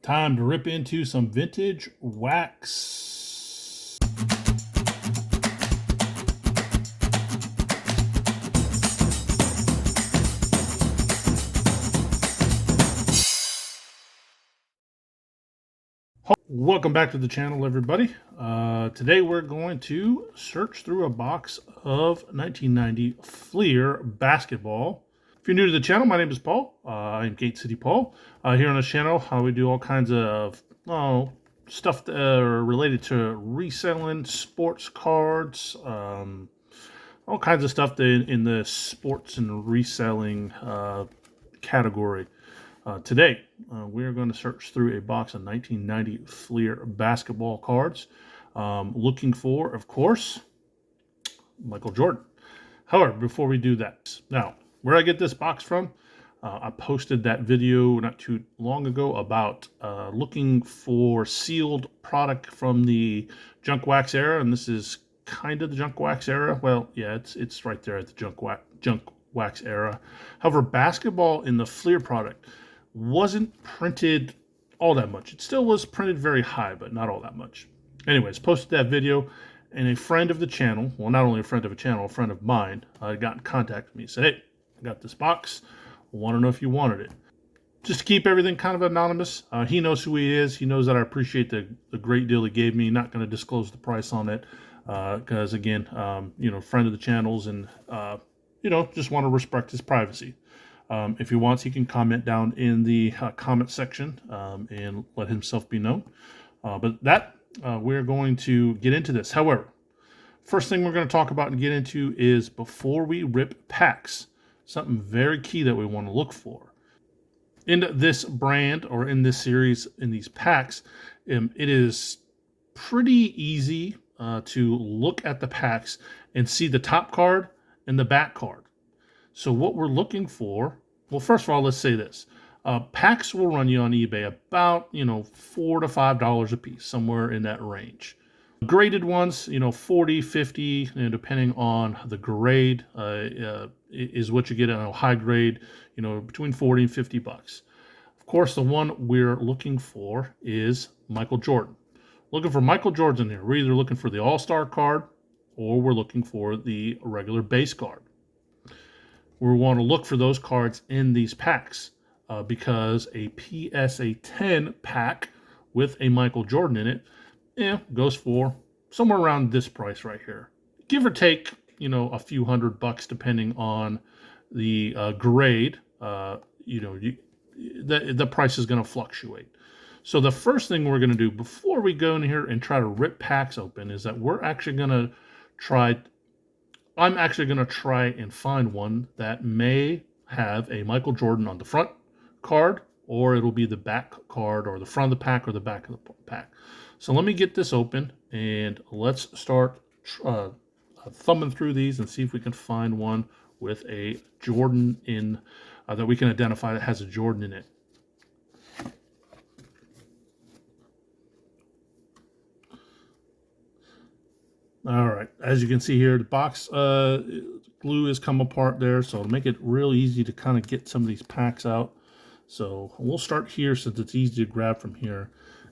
Time to rip into some vintage wax. Welcome back to the channel, everybody. Today we're going to search through a box of 1990 Fleer basketball. If you're new to the channel, my name is Paul. I'm Gate City Paul. Here on this channel, we do all kinds of stuff that are related to reselling sports cards, all kinds of stuff in the sports and reselling category. Today, we're going to search through a box of 1990 Fleer basketball cards, looking for, of course, Michael Jordan. However, before we do that, now, where I get this box from, I posted that video not too long ago about looking for sealed product from the junk wax era, and this is kind of the junk wax era. Well, yeah, it's right there at the junk wax era. However, basketball in the Fleer product wasn't printed all that much. It still was printed very high, but not all that much. Anyways, posted that video, and a friend of the channel, well, not only a friend of a channel, a friend of mine, got in contact with me. Said, hey, I got this box. I want to know if you wanted it. Just to keep everything kind of anonymous. He knows who he is. He knows that I appreciate the great deal he gave me. Not going to disclose the price on it because, again, friend of the channels and, just want to respect his privacy. If he wants, he can comment down in the comment section and let himself be known. We're going to get into this. However, first thing we're going to talk about and get into is before we rip packs, something very key that we want to look for. In this brand or in this series, in these packs, it is pretty easy to look at the packs and see the top card and the back card. So what we're looking for, well, first of all, let's say this. Packs will run you on eBay about, $4 to $5 a piece, somewhere in that range. Graded ones, 40, 50, depending on the grade, is what you get on a high grade, between 40 and 50 bucks. Of course, the one we're looking for is Michael Jordan. Looking for Michael Jordan in here. We're either looking for the All-Star card or we're looking for the regular base card. We want to look for those cards in these packs because a PSA 10 pack with a Michael Jordan in it, goes for somewhere around this price right here. Give or take, a few $100 depending on the grade. The price is going to fluctuate. So the first thing we're going to do before we go in here and try to rip packs open is that I'm actually going to try and find one that may have a Michael Jordan on the front card, or it'll be the back card, or the front of the pack, or the back of the pack. So let me get this open, and let's start thumbing through these and see if we can find one with a Jordan in, that we can identify that has a Jordan in it. All right, as you can see here, the box glue has come apart there, so to make it real easy to kind of get some of these packs out. So we'll start here since it's easy to grab from here.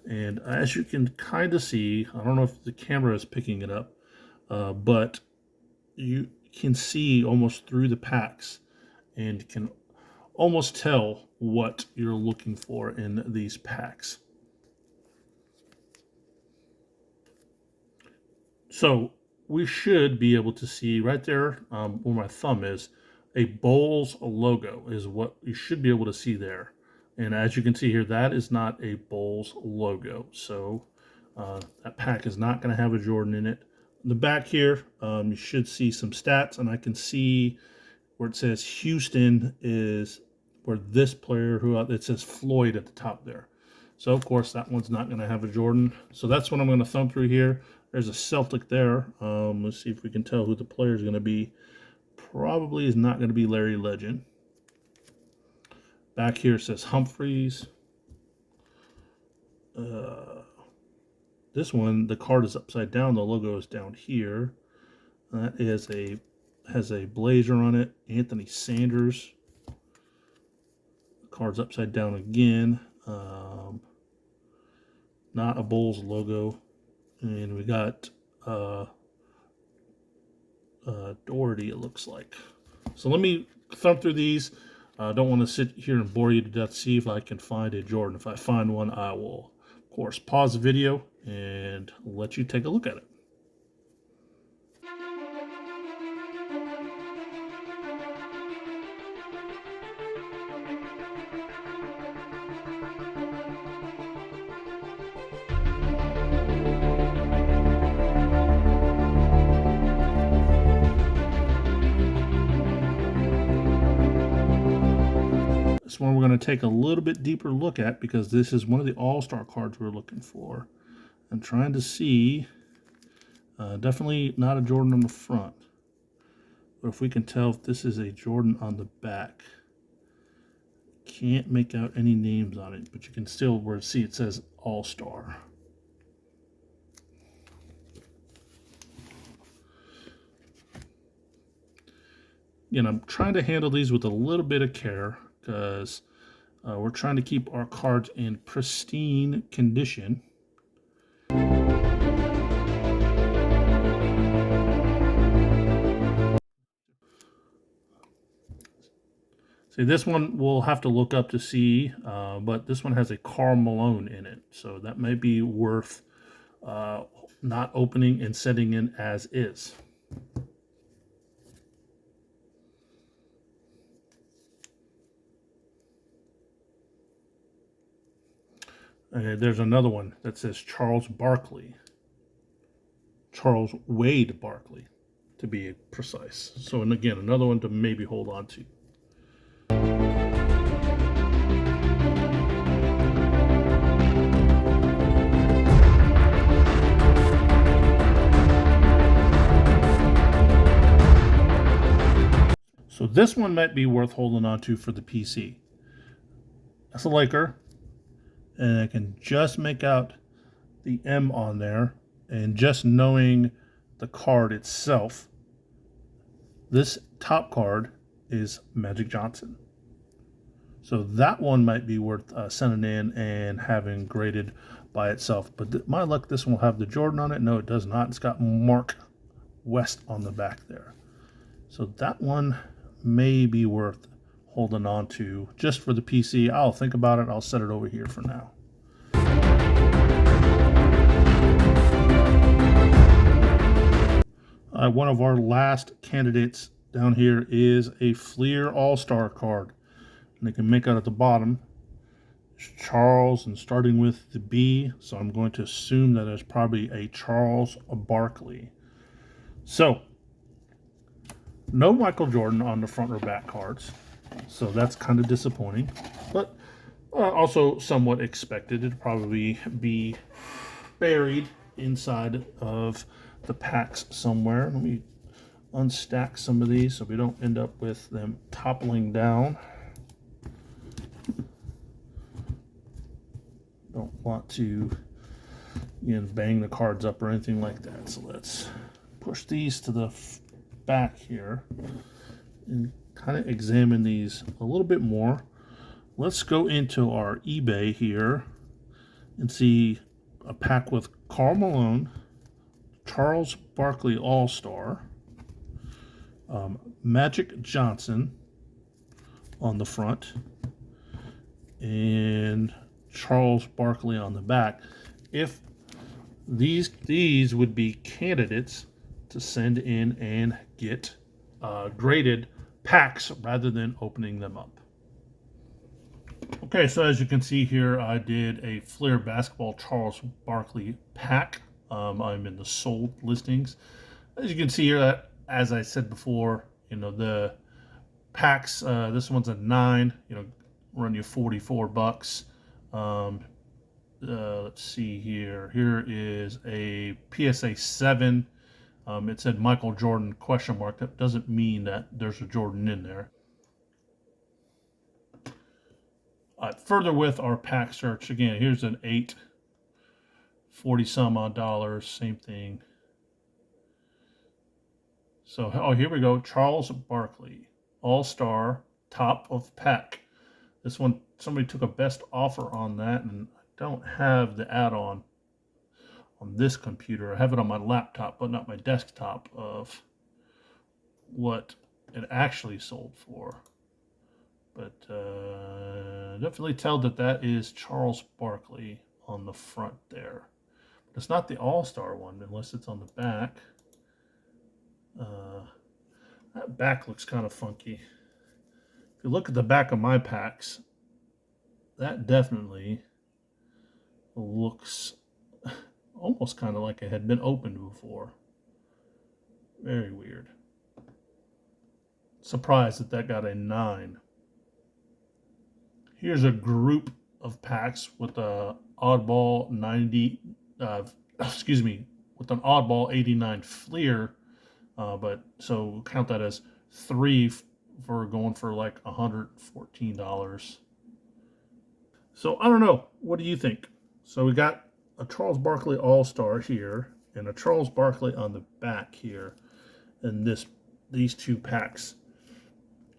And as you can kind of see, I don't know if the camera is picking it up, but you can see almost through the packs and can almost tell what you're looking for in these packs. So we should be able to see right there where my thumb is, a Bulls logo is what you should be able to see there. And as you can see here, that is not a Bulls logo. So that pack is not going to have a Jordan in it. In the back here, you should see some stats, and I can see where it says Houston is where this player, it says Floyd at the top there. So, of course, that one's not going to have a Jordan. So that's what I'm going to thumb through here. There's a Celtic there. Let's see if we can tell who the player is going to be. Probably is not going to be Larry Legend. Back here it says Humphreys. This one, the card is upside down. The logo is down here. That has a blazer on it. Anthony Sanders. The card's upside down again. not a Bulls logo. And we got Doherty, it looks like. So let me thumb through these. I don't want to sit here and bore you to death. See if I can find a Jordan. If I find one, I will, of course, pause the video and let you take a look at it. This one we're going to take a little bit deeper look at because this is one of the all-star cards we're looking for. I'm trying to see, definitely not a Jordan on the front, but if we can tell if this is a Jordan on the back. Can't make out any names on it, but you can still see it says all-star. Again, I'm trying to handle these with a little bit of care because we're trying to keep our cards in pristine condition. See, this one we'll have to look up to see, but this one has a Karl Malone in it, so that may be worth not opening and setting in as is. There's another one that says Charles Barkley. Charles Wade Barkley, to be precise. So, and again, another one to maybe hold on to. So this one might be worth holding on to for the PC. That's a Laker. And I can just make out the M on there. And just knowing the card itself, this top card is Magic Johnson. So that one might be worth sending in and having graded by itself. But my luck, this one will have the Jordan on it. No, it does not. It's got Mark West on the back there. So that one may be worth holding on to just for the PC. I'll think about it. I'll set it over here for now. One of our last candidates down here is a Fleer All-Star card. And they can make out at the bottom Charles and starting with the B. So I'm going to assume that it's probably a Charles Barkley. So no Michael Jordan on the front or back cards. So that's kind of disappointing. But also somewhat expected. It'd probably be buried inside of the packs somewhere. Let me unstack some of these so we don't end up with them toppling down. Don't want to, again, bang the cards up or anything like that. So let's push these to the back here and kind of examine these a little bit more. Let's go into our eBay here and see a pack with Karl Malone, Charles Barkley All-Star, Magic Johnson on the front, and Charles Barkley on the back. If these would be candidates to send in and get graded packs rather than opening them up. Okay, so as you can see here, I did a Fleer Basketball Charles Barkley pack. I'm in the sold listings. As you can see here, as I said before, the packs, this one's a 9, run you $44. Let's see here. Here is a PSA 7. It said Michael Jordan ? That doesn't mean that there's a Jordan in there. Further with our pack search, again, here's an 8, 40 some odd dollars, same thing. So, here we go. Charles Barkley, All-Star, top of pack. This one, somebody took a best offer on that, and I don't have the add-on on this computer. I have it on my laptop, but not my desktop, of what it actually sold for. But definitely tell that that is Charles Barkley on the front there. But it's not the All-Star one unless it's on the back. That back looks kind of funky. If you look at the back of my packs, that definitely looks almost kind of like it had been opened before. Very weird. Surprised that that got a 9. Here's a group of packs with a oddball 90, with an oddball 89 Fleer, but so count that as 3 for going for like $114. So I don't know. What do you think? So we got a Charles Barkley All-Star here and a Charles Barkley on the back here, and these two packs.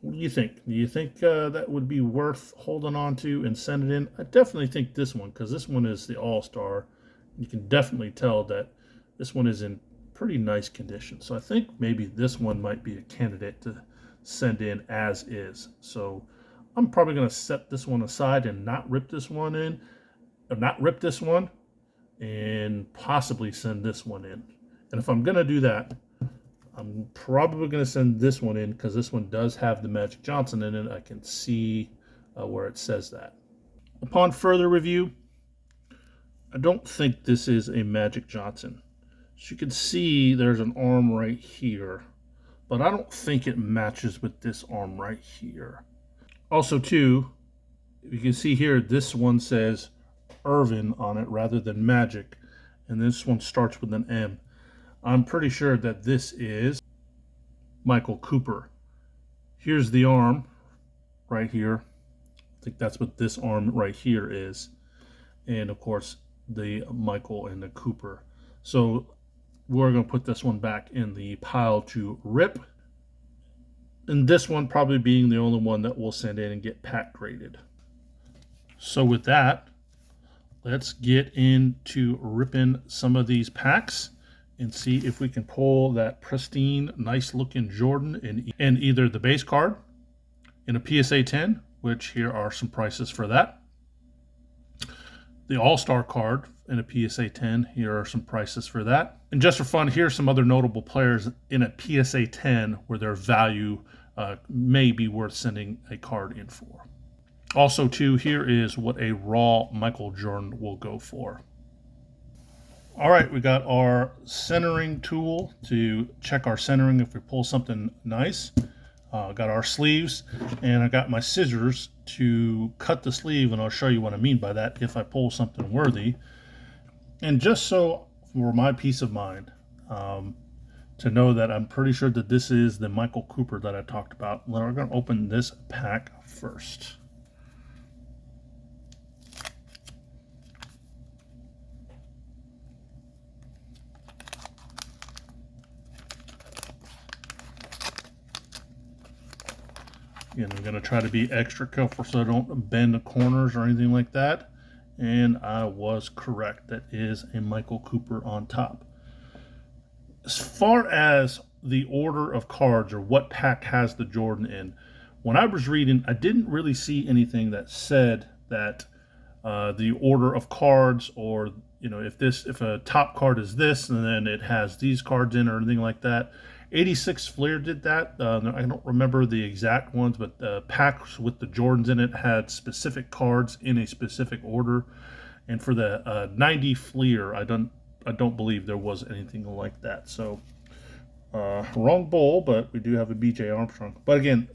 What do you think? Do you think that would be worth holding on to and send it in? I definitely think this one, because this one is the All-Star. You can definitely tell that this one is in pretty nice condition. So I think maybe this one might be a candidate to send in as is. So I'm probably going to set this one aside and not rip this one in, or not rip this one, and possibly send this one in. And if I'm going to do that, I'm probably going to send this one in because this one does have the Magic Johnson in it. I can see where it says that. Upon further review, I don't think this is a Magic Johnson. As you can see, there's an arm right here, but I don't think it matches with this arm right here. Also, too, you can see here, this one says Irvin on it rather than Magic, and this one starts with an M. I'm pretty sure that this is Michael Cooper. Here's the arm right here. I think that's what this arm right here is. And of course, the Michael and the Cooper. So we're going to put this one back in the pile to rip. And this one probably being the only one that we'll send in and get pack graded. So with that, let's get into ripping some of these packs and see if we can pull that pristine, nice looking Jordan in either the base card, in a PSA 10, which here are some prices for that. The All-Star card in a PSA 10, here are some prices for that. And just for fun, here's some other notable players in a PSA 10 where their value may be worth sending a card in for. Also, too, here is what a raw Michael Jordan will go for. All right, we got our centering tool to check our centering if we pull something nice. Got our sleeves, and I got my scissors to cut the sleeve, and I'll show you what I mean by that if I pull something worthy. And just so for my peace of mind, to know that I'm pretty sure that this is the Michael Cooper that I talked about, we're going to open this pack first. And I'm going to try to be extra careful so I don't bend the corners or anything like that. And I was correct. That is a Michael Cooper on top. As far as the order of cards or what pack has the Jordan in, when I was reading, I didn't really see anything that said that the order of cards, or if a top card is this and then it has these cards in or anything like that. 86 Fleer did that. I don't remember the exact ones, but the packs with the Jordans in it had specific cards in a specific order. And for the 90 Fleer, I don't believe there was anything like that. So wrong bowl, but we do have a BJ Armstrong. But again,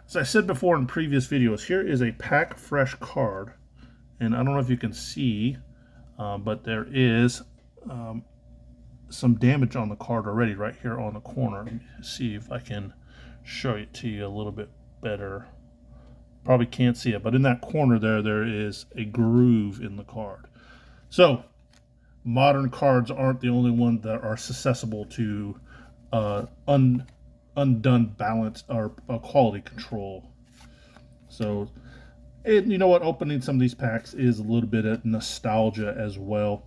as I said before in previous videos, here is a pack fresh card, and I don't know if you can see, but there is some damage on the card already right here on the corner. Let me see if I can show it to you a little bit better. Probably can't see it, but in that corner there is a groove in the card. So modern cards aren't the only ones that are susceptible to undone balance or quality control. So, and you know what, opening some of these packs is a little bit of nostalgia as well.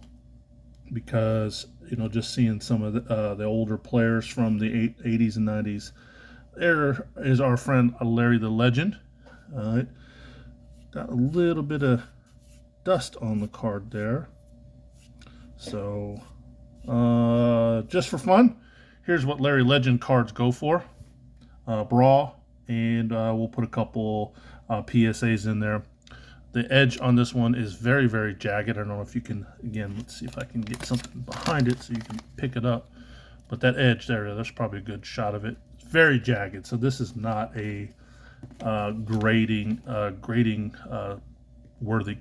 because just seeing some of the older players from the 80s and 90s. There is our friend Larry the Legend. Got a little bit of dust on the card there. So just for fun, here's what Larry Legend cards go for. Brawl, and we'll put a couple PSAs in there. The edge on this one is very, very jagged. I don't know if you can, again, let's see if I can get something behind it so you can pick it up. But that edge there's probably a good shot of it. It's very jagged, so this is not a graded worthy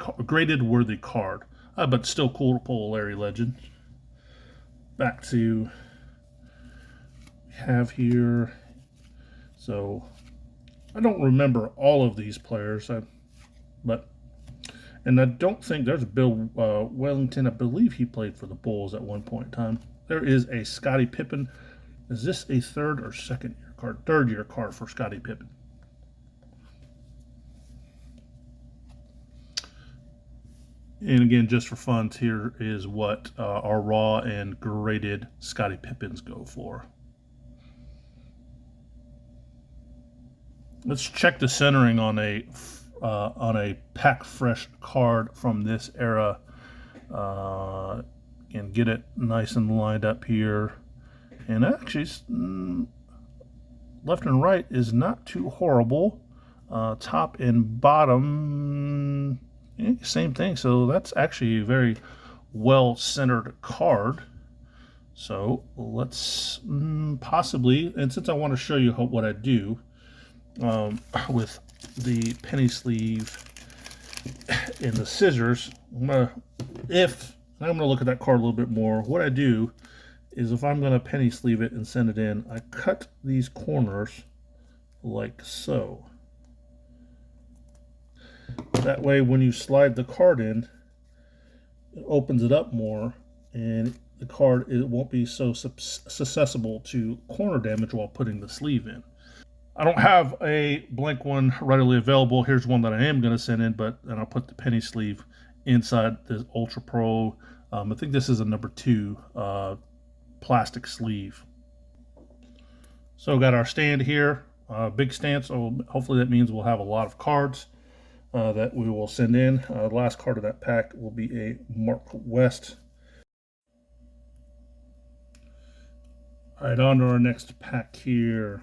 card. But still cool to pull a Larry Legend. Back to have here. So I don't remember all of these players, and I don't think there's Bill Wellington. I believe he played for the Bulls at one point in time. There is a Scottie Pippen. Is this a third or second year card? Third year card for Scottie Pippen. And again, just for fun, here is what our raw and graded Scottie Pippens go for. Let's check the centering on a pack fresh card from this era, and get it nice and lined up here. And actually, left and right is not too horrible. Top and bottom, same thing. So that's actually a very well centered card. So let's possibly, and since I want to show you what I do with the penny sleeve and the scissors, I'm gonna look at that card a little bit more. What I do is, if I'm gonna penny sleeve it and send it in, I cut these corners like so. That way, when you slide the card in, it opens it up more, and the card, it won't be so susceptible to corner damage while putting the sleeve in. I don't have a blank one readily available. Here's one that I am going to send in, and I'll put the penny sleeve inside the Ultra Pro. I think this is a number 2 plastic sleeve. So got our stand here, big stand. So hopefully that means we'll have a lot of cards that we will send in. The last card of that pack will be a Mark West. All right, on to our next pack here.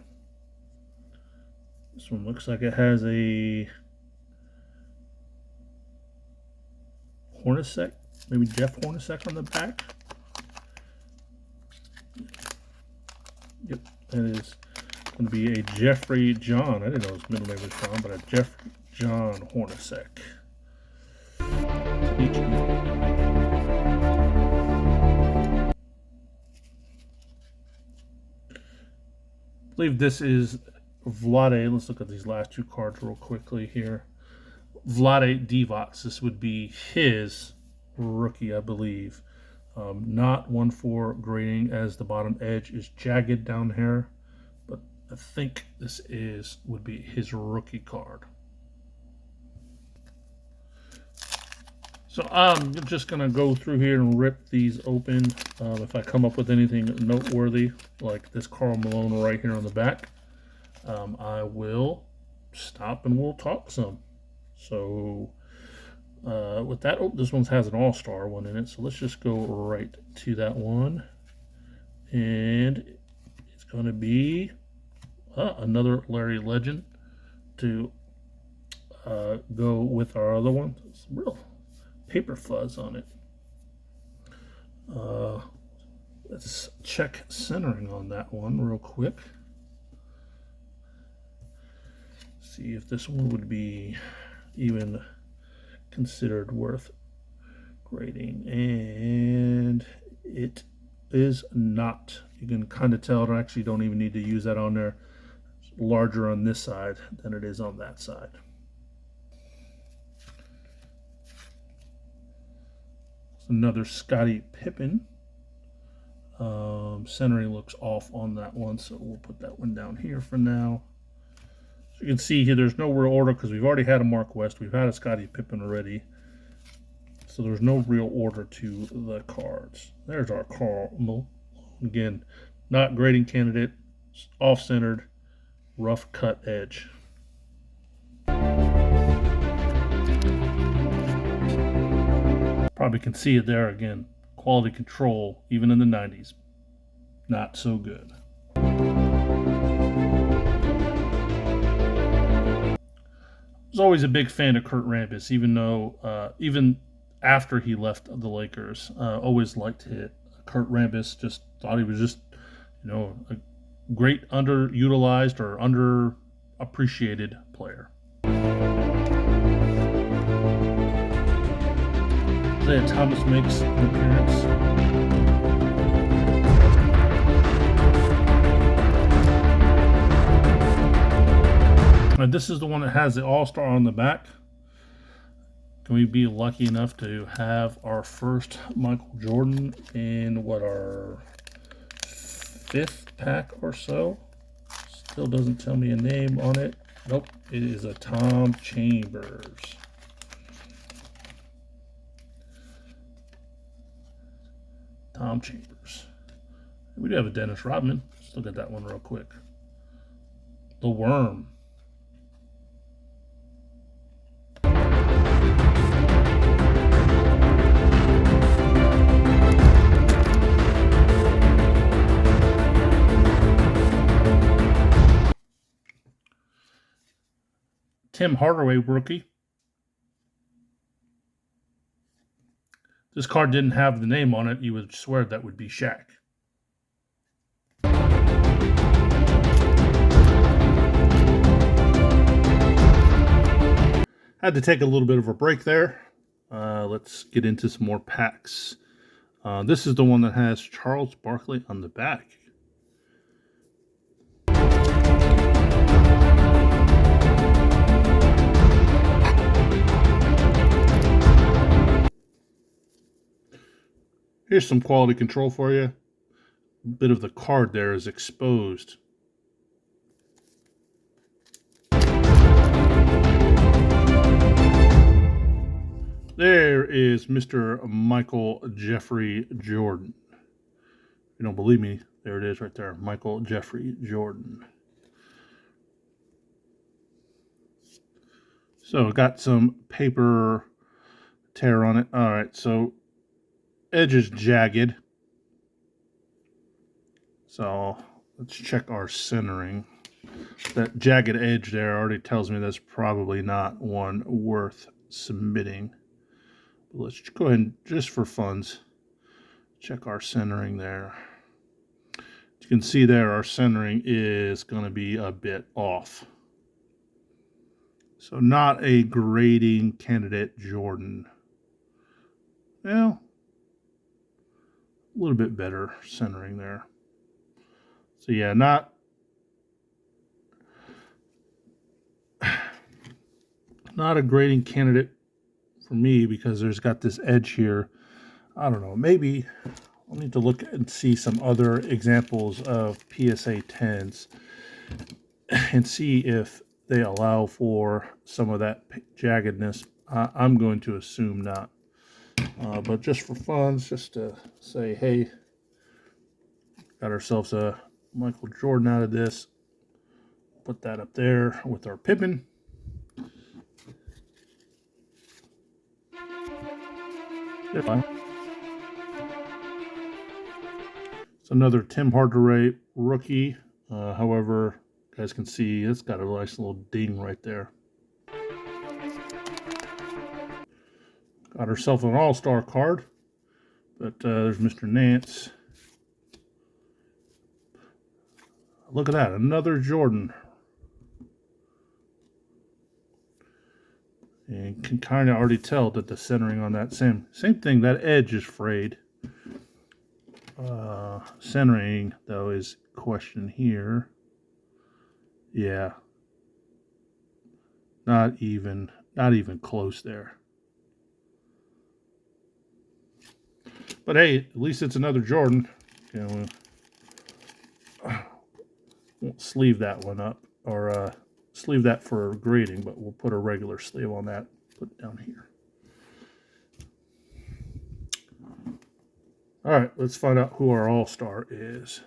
This one looks like it has a Hornacek, maybe Jeff Hornacek on the back. Yep, that is going to be a Jeffrey John. I didn't know his middle name was John, but a Jeffrey John Hornacek. I believe this is Vlade. Let's look at these last 2 cards real quickly here. Vlade Divac. This would be his rookie, I believe. Not 1/4 grading, as the bottom edge is jagged down here, but I think this would be his rookie card. So I'm just going to go through here and rip these open. If I come up with anything noteworthy, like this Karl Malone right here on the back, I will stop and we'll talk some. So with that, this one has an all-star one in it, so let's just go right to that one. And it's going to be another Larry Legend to go with our other one. It's real paper fuzz on it. Let's check centering on that one real quick. See if this one would be even considered worth grading, and it is not. You can kind of tell. I actually don't even need to use that on there. It's larger on this side than it is on that side. Another Scottie Pippen. Centering looks off on that one, so we'll put that one down here for now. So you can see here there's no real order because we've already had a Mark West, we've had a Scottie Pippen already. So there's no real order to the cards. There's our Carl. Again, not grading candidate, off-centered, rough cut edge. Probably can see it there again. Quality control, even in the 90s, not so good. I was always a big fan of Kurt Rambis, even though even after he left the Lakers, always liked it. Kurt Rambis, just thought he was just, a great underutilized or underappreciated player. Isaiah Thomas makes an appearance. And this is the one that has the All-Star on the back. Can we be lucky enough to have our first Michael Jordan in our 5th pack or so? Still doesn't tell me a name on it. Nope, it is a Tom Chambers. Tom Chambers. We do have a Dennis Rodman. Let's look at that one real quick. The Worm. Tim Hardaway rookie. This card didn't have the name on it. You would swear that would be Shaq. Had to take a little bit of a break there. Let's get into some more packs. This is the one that has Charles Barkley on the back. Here's some quality control for you. A bit of the card there is exposed. There is Mr. Michael Jeffrey Jordan. If you don't believe me, there it is right there. Michael Jeffrey Jordan. So got some paper tear on it. All right, so edge is jagged. So let's check our centering. That jagged edge there already tells me that's probably not one worth submitting. But let's go ahead and, just for funds, check our centering there. As you can see there, our centering is going to be a bit off. So not a grading candidate Jordan. Well, a little bit better centering there. So yeah, not a grading candidate for me because there's got this edge here. I don't know, maybe I'll need to look and see some other examples of PSA 10s and see if they allow for some of that jaggedness. I'm going to assume not. But just for fun, just to say, hey, got ourselves a Michael Jordan out of this. Put that up there with our Pippen. It's another Tim Hardaway rookie. However, you guys can see it's got a nice little ding right there. Got herself an all-star card. But there's Mr. Nance. Look at that, another Jordan. And can kind of already tell that the centering on that same thing, that edge is frayed. Centering, though, is question here. Yeah. Not even close there. But hey, at least it's another Jordan. Won't sleeve that one up, or sleeve that for grading, but we'll put a regular sleeve on that. Put it down here. All right, let's find out who our all-star is.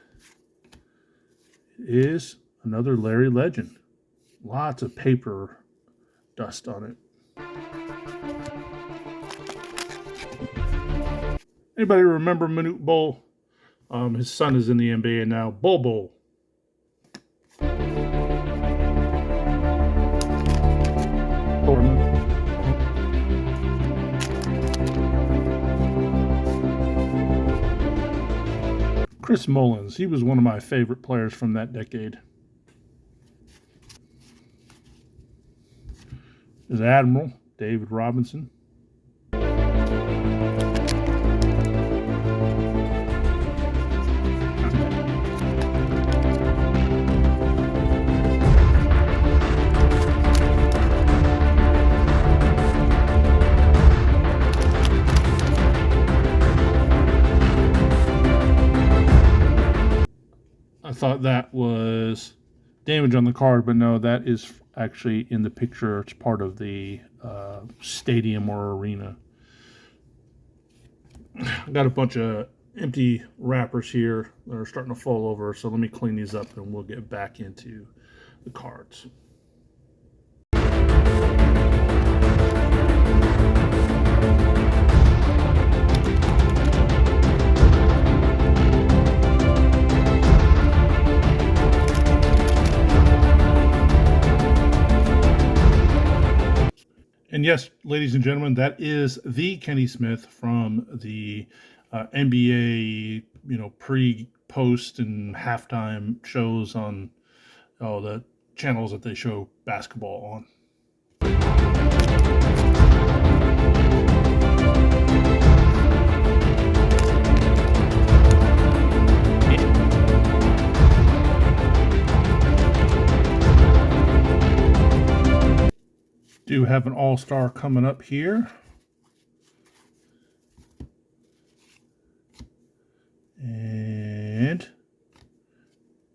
It is another Larry Legend. Lots of paper dust on it. Anybody remember Manute Bol? His son is in the NBA now. Bol Bol. Chris Mullins. He was one of my favorite players from that decade. There's Admiral David Robinson. I thought that was damage on the card, but no, that is actually in the picture. It's part of the stadium or arena. I got a bunch of empty wrappers here that are starting to fall over, so let me clean these up and we'll get back into the cards. And yes, ladies and gentlemen, that is the Kenny Smith from the NBA, pre, post, and halftime shows on all the channels that they show basketball on. Do have an all-star coming up here. And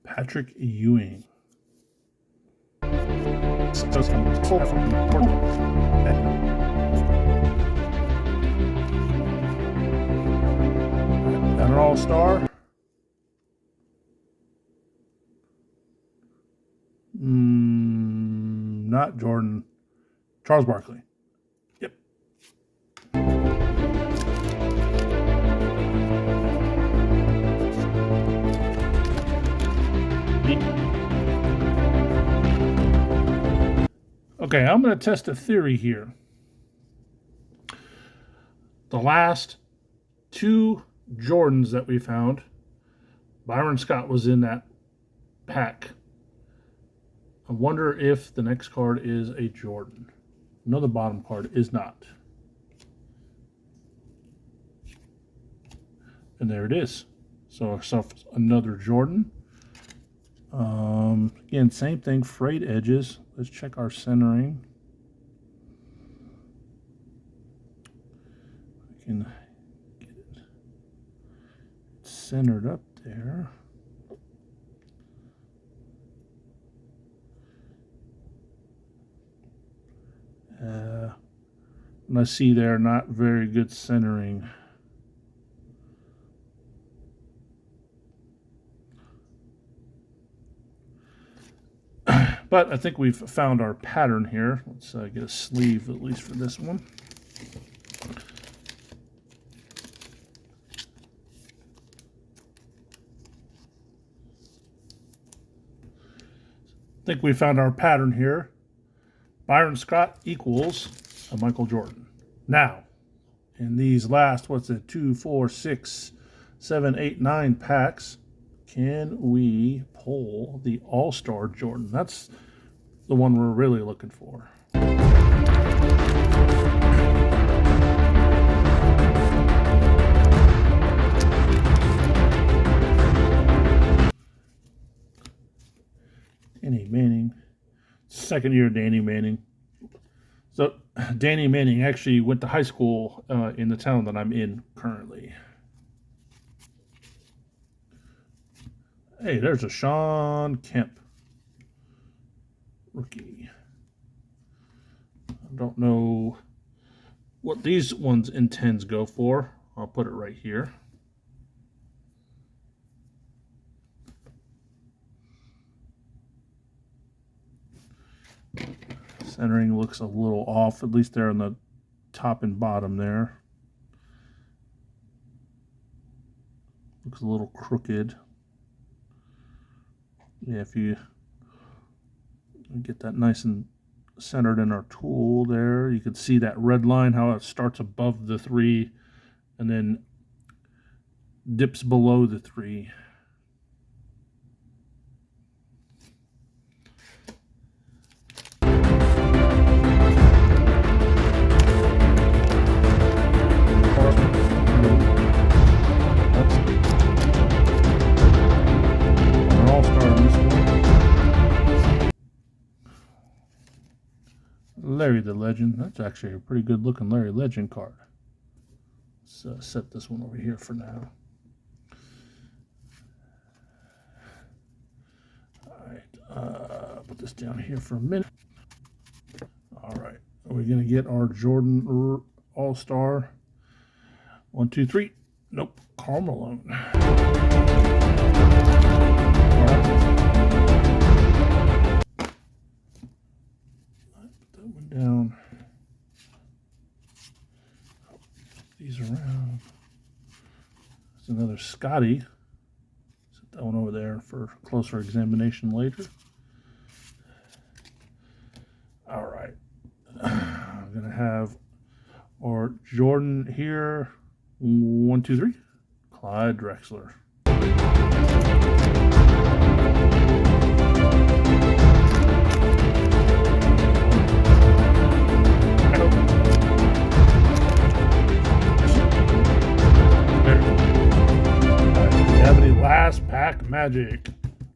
Patrick Ewing. An all-star. Not Jordan. Charles Barkley. Yep. Okay, I'm going to test a theory here. The last two Jordans that we found, Byron Scott was in that pack. I wonder if the next card is a Jordan. No, the bottom card is not. And there it is. So another Jordan. Again, same thing, frayed edges. Let's check our centering. I can get it centered up there. And I see there not very good centering. But I think we've found our pattern here. Let's get a sleeve at least for this one. I think we found our pattern here. Byron Scott equals a Michael Jordan. Now, in these last, 2, 4, 6, 7, 8, 9 packs, can we pull the All-Star Jordan? That's the one we're really looking for. Danny Manning. Second year Danny Manning. So Danny Manning actually went to high school in the town that I'm in currently. Hey, there's a Sean Kemp rookie. I don't know what these ones intends go for. I'll put it right here. Centering looks a little off, at least there on the top and bottom there. Looks a little crooked. Yeah, if you get that nice and centered in our tool there, you can see that red line, how it starts above the 3 and then dips below the 3. Larry the Legend. That's actually a pretty good looking Larry Legend card. Let's set this one over here for now. Alright, put this down here for a minute. Alright, are we going to get our Jordan All-Star? 1, 2, 3. Nope, Karl Malone. Put that one down. These around. There's another Scotty. Set that one over there for closer examination later. All right. I'm going to have our Jordan here. 1, 2, 3. Clyde Drexler.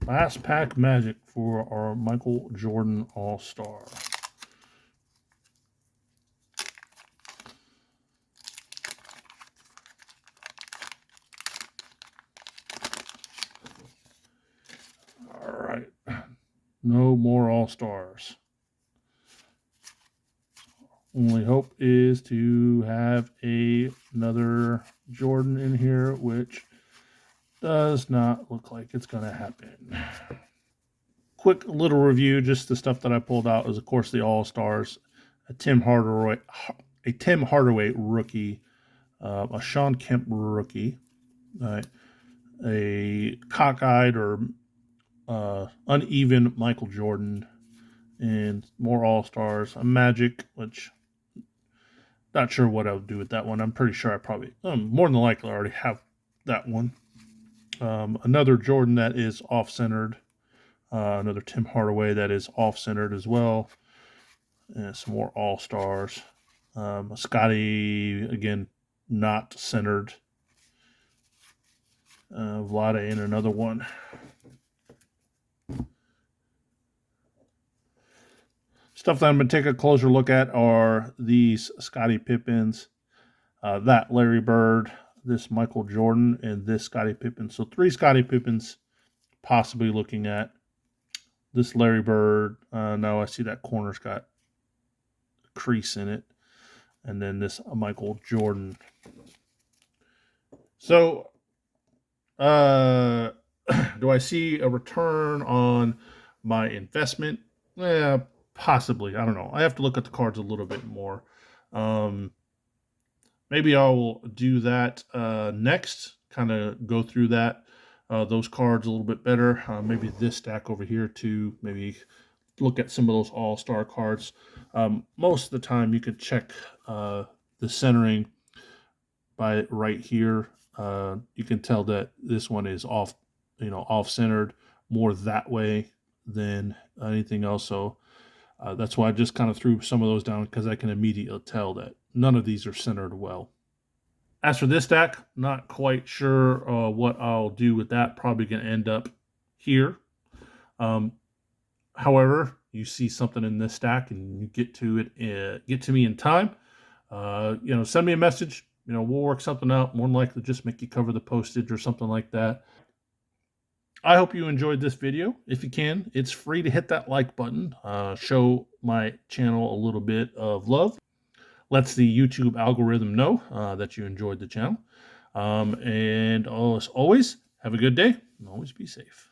Last pack magic for our Michael Jordan All-Star. All right, no more All-Stars. Only hope is to have another Jordan in here, which does not look like it's going to happen. Quick little review, just the stuff that I pulled out is, of course, the All-Stars, a Tim Hardaway rookie, a Sean Kemp rookie, a cockeyed or uneven Michael Jordan, and more All-Stars, a Magic, which not sure what I would do with that one. I'm pretty sure I probably, more than likely, already have that one. Another Jordan that is off-centered. Another Tim Hardaway that is off-centered as well. And some more All-Stars. A Scotty, again, not centered. Vlade in another one. Stuff that I'm going to take a closer look at are these Scottie Pippens, that Larry Bird, this Michael Jordan, and this Scottie Pippen. So 3 Scottie Pippens possibly looking at. This Larry Bird, no, I see that corner's got a crease in it. And then this Michael Jordan. So, do I see a return on my investment? Yeah, possibly. I don't know. I have to look at the cards a little bit more. Maybe I will do that next, kind of go through those cards a little bit better. Maybe this stack over here too. Maybe look at some of those all-star cards. Most of the time you could check the centering by right here. You can tell that this one is off-centered more that way than anything else. So that's why I just kind of threw some of those down, because I can immediately tell that none of these are centered well. As for this stack, not quite sure what I'll do with that. Probably going to end up here. However, you see something in this stack and you get to me in time, send me a message. We'll work something out. More than likely, just make you cover the postage or something like that. I hope you enjoyed this video. If you can, it's free to hit that like button. Show my channel a little bit of love. Lets the YouTube algorithm know that you enjoyed the channel. And as always, have a good day and always be safe.